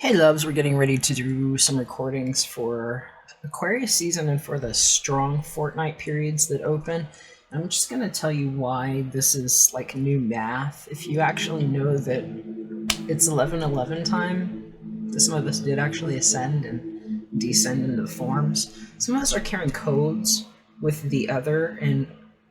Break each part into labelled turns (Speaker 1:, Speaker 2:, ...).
Speaker 1: Hey loves, we're getting ready to do some recordings for Aquarius season and for the strong FORTNITE periods that open. I'm just going to tell you why this is like new math. If you actually know that it's 11:11 time, some of us did actually ascend and descend into the forms. Some of us are carrying codes with the other, and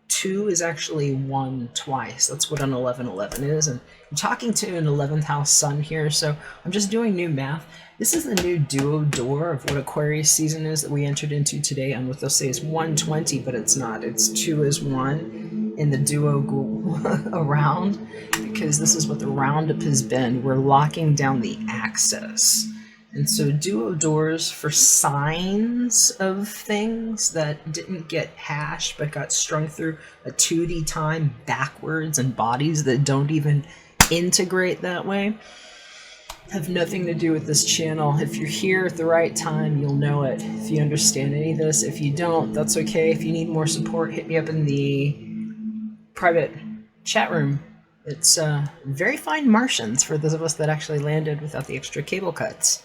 Speaker 1: 2 is actually 1 twice. That's what an 11:11 is. And I'm talking to an 11th house sun here, so I'm just doing new math. This is the new duo door of what Aquarius season is that we entered into today on what they'll say is 120, but it's not. It's 2 is 1 in the duo go around, because this is what the roundup has been. We're locking down the axis. And so duo doors for signs of things that didn't get hashed but got strung through a 2D time backwards, and bodies that don't even integrate that way have nothing to do with this channel. If you're here at the right time, you'll know it. If you understand any of this, if you don't, that's okay. If you need more support, hit me up in the private chat room. It's very fine Martians for those of us that actually landed without the extra cable cuts.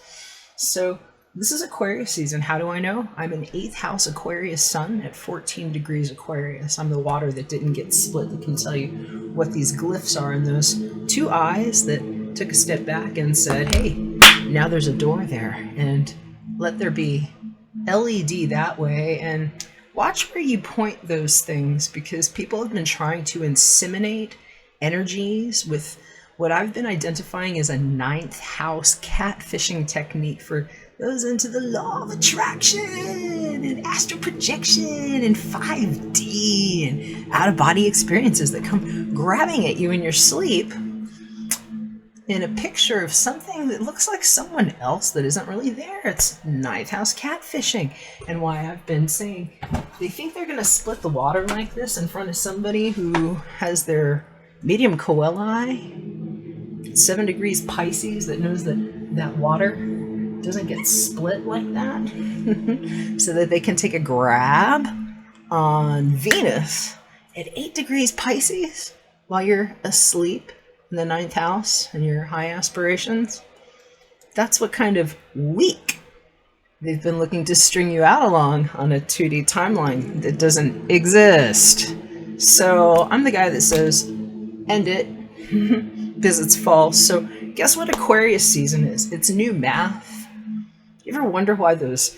Speaker 1: So this is Aquarius season. How do I know? I'm an 8th house Aquarius sun at 14 degrees Aquarius. I'm the water that didn't get split that can tell you what these glyphs are, and those 2 eyes that took a step back and said, hey, now there's a door there, and let there be LED that way. And watch where you point those things, because people have been trying to inseminate energies with what I've been identifying as a 9th house catfishing technique for those into the law of attraction and astral projection and 5D and out-of-body experiences that come grabbing at you in your sleep in a picture of something that looks like someone else that isn't really there. It's 9th house catfishing. And why I've been saying they think they're going to split the water like this in front of somebody who has their medium coeli 7 degrees Pisces, that knows that that water doesn't get split like that, so that they can take a grab on Venus at 8 degrees Pisces while you're asleep in the 9th house and your high aspirations. That's what kind of week they've been looking to string you out along on a 2D timeline that doesn't exist. So I'm the guy that says, end it. Because it's false. So guess what Aquarius season is? It's new math. You ever wonder why those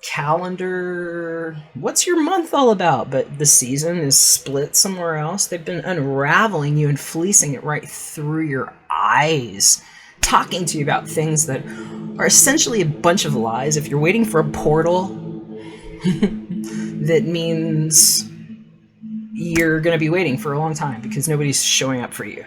Speaker 1: calendar, what's your month all about? But the season is split somewhere else. They've been unraveling you and fleecing it right through your eyes, talking to you about things that are essentially a bunch of lies. If you're waiting for a portal, that means you're going to be waiting for a long time because nobody's showing up for you.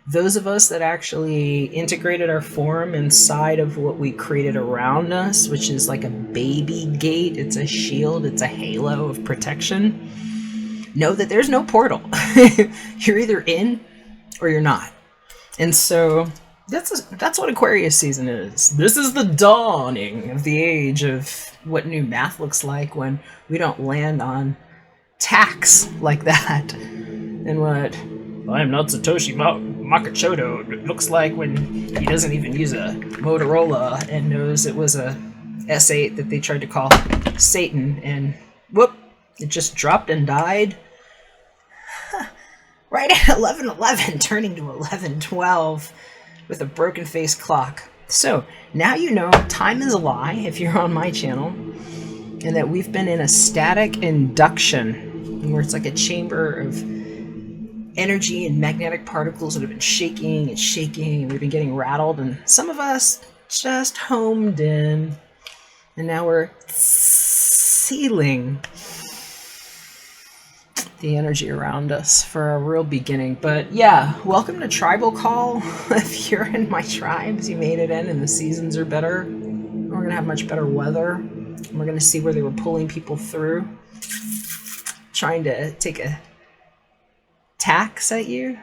Speaker 1: Those of us that actually integrated our form inside of what we created around us, which is like a baby gate, it's a shield, it's a halo of protection, know that there's no portal. You're either in or you're not. And so that's what Aquarius season is. This is the dawning of the age of what new math looks like when we don't land on tax like that. And what I am not Satoshi Makachodo looks like when he doesn't even use a Motorola and knows it was a S8 that they tried to call Satan, and whoop, it just dropped and died right at 11:11, turning to 11:12 with a broken face clock. So now you know time is a lie if you're on my channel, and that we've been in a static induction where it's like a chamber of energy and magnetic particles that have been shaking and shaking, and we've been getting rattled, and some of us just homed in, and now we're sealing the energy around us for a real beginning. But yeah, welcome to Tribal Call. If you're in my tribes, you made it in, and the seasons are better. We're gonna have much better weather, and we're gonna see where they were pulling people through, trying to take a tax at you.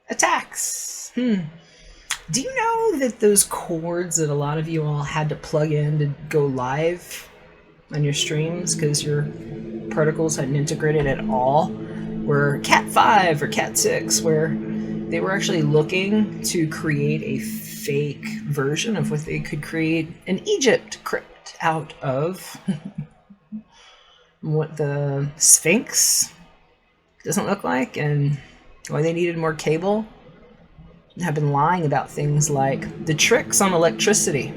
Speaker 1: A tax. Do you know that those cords that a lot of you all had to plug in to go live on your streams because your particles hadn't integrated at all were Cat 5 or Cat 6, where They were actually looking to create a fake version of what they could create an Egypt crypt out of. What the Sphinx doesn't look like, and why they needed more cable. Have been lying about things like the tricks on electricity.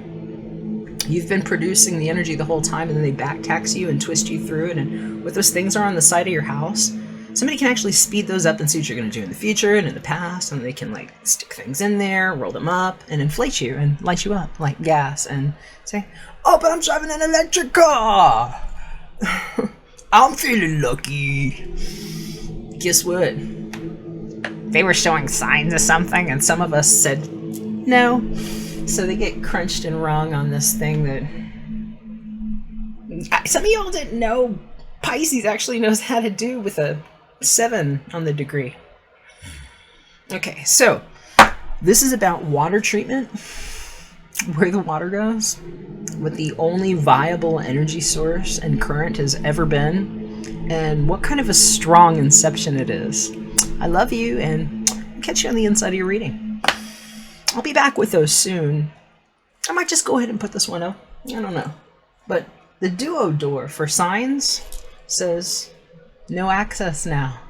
Speaker 1: You've been producing the energy the whole time, and then they back tax you and twist you through it. And what those things are on the side of your house, somebody can actually speed those up and see what you're going to do in the future and in the past, and they can like stick things in there, roll them up, and inflate you and light you up like gas and say, "Oh, but I'm driving an electric car. I'm feeling lucky." Guess what? They were showing signs of something, and some of us said no. So they get crunched and wrong on this thing that some of y'all didn't know Pisces actually knows how to do with a 7 on the degree. Okay, so this is about water treatment, where the water goes, what the only viable energy source and current has ever been, and what kind of a strong inception it is. I love you, and I'll catch you on the inside of your reading. I'll be back with those soon. I might just go ahead and put this one up. I don't know. But the duo door for signs says no access now.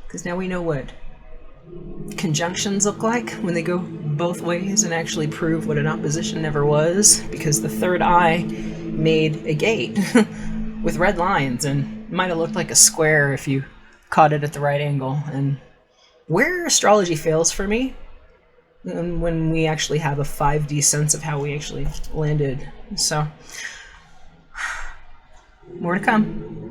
Speaker 1: Because now we know what conjunctions look like when they go both ways and actually prove what an opposition never was. Because the third eye made a gate with red lines, and it might have looked like a square if you caught it at the right angle. And where astrology fails for me, and when we actually have a 5D sense of how we actually landed. So, more to come.